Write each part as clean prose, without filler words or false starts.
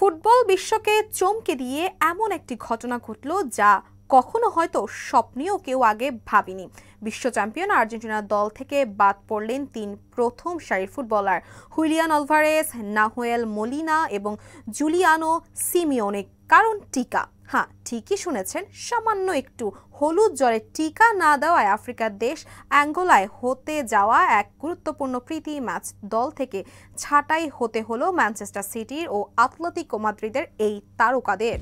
Football বিশ্বকে চমকে দিয়ে এমন একটি ঘটনা ঘটল যা কখনো হয়তো স্বপ্নেও কেউ আগে ভাবেনি। বিশ্ব চ্যাম্পিয়ন আর্জেন্টিনা দল থেকে বাদ পড়লেন তিন প্রথম সারির footballer Julian Alvarez, Nahuel Molina এবং জুলিয়ানো সিমিওনে। কারণ টিকা। হ্যাঁ, ঠিকই শুনেছেন, সামান্য একটু হলুদ জ্বরে টিকা না দেওয়ায় আফ্রিকার দেশ অ্যাঙ্গোলায় হতে যাওয়া এক গুরুত্বপূর্ণ প্রীতি ম্যাচ দল থেকে ছাঁটাই হতে হলো ম্যানচেস্টার সিটির ও আতলেতিকো মাদ্রিদের এই তারকাদের।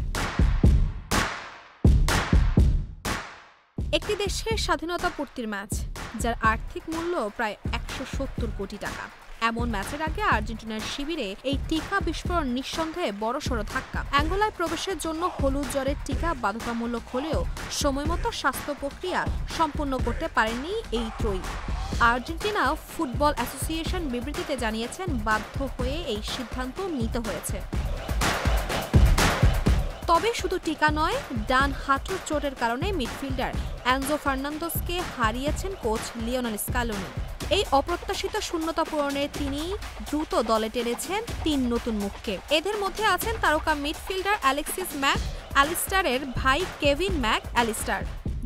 একটি দেশের স্বাধীনতা পূর্তির ম্যাচ, যার আর্থিক মূল্য প্রায় 170 কোটি টাকা। এমন ম্যাচের আগে আর্জেন্টিনার শিবিরে এই টিকা বিস্ফোরণ নিঃসন্দেহে বড়সড় ধাক্কা। অ্যাঙ্গোলায় প্রবেশের জন্য হলুদ জ্বরের টিকা বাধ্যতামূলক হলেও সময়মতো স্বাস্থ্য প্রক্রিয়া সম্পন্ন করতে পারেননি এই ত্রয়ী। আর্জেন্টিনা ফুটবল অ্যাসোসিয়েশন বিবৃতিতে জানিয়েছেন, বাধ্য হয়ে এই সিদ্ধান্ত নিতে হয়েছে। তবে শুধু টিকা নয়, ডান হাঁটুর চোটের কারণে মিডফিল্ডার এনজো ফার্নান্দোসকে হারিয়েছেন কোচ লিওনেল স্কালোনি। এই অপ্রত্যাশিত শূন্যতা পূরণে তিনি দ্রুত দলে টেনেছেন তিন নতুন মুখকে। এদের মধ্যে আছেন তারকা মিডফিল্ডার অ্যালেক্সিস ম্যাক অ্যালিস্টারের ভাই কেভিন ম্যাক অ্যালিস্টার,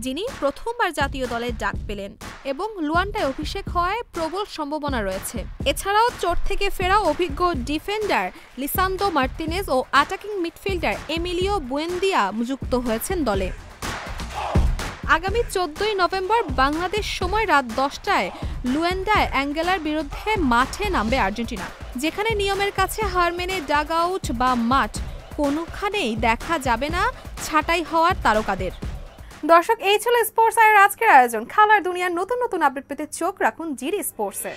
যিনি প্রথমবার জাতীয় দলের ডাক পেলেন এবং লুয়ান্ডায় অভিষেক হওয়ায় প্রবল সম্ভাবনা রয়েছে। এছাড়াও চোট থেকে ফেরা অভিজ্ঞ ডিফেন্ডার লিসান্দ্রো মার্তিনেজ ও অ্যাটাকিং মিডফিল্ডার এমিলিও বুয়েন্দিয়া যুক্ত হয়েছেন দলে। আগামী 14 নভেম্বর বাংলাদেশ সময় রাত 10টায় লুয়ান্ডায় অ্যাঙ্গোলার বিরুদ্ধে মাঠে নামবে আর্জেন্টিনা, যেখানে নিয়মের কাছে হার মেনে ডাগ আউট বা মাঠ কোনোখানেই দেখা যাবে না ছাঁটাই হওয়ার তারকাদের। দর্শক, এই ছিল স্পোর্টস আয়ের আজকের আয়োজন। খেলার দুনিয়ার নতুন নতুন আপডেট পেতে চোখ রাখুন জিডি স্পোর্টসে।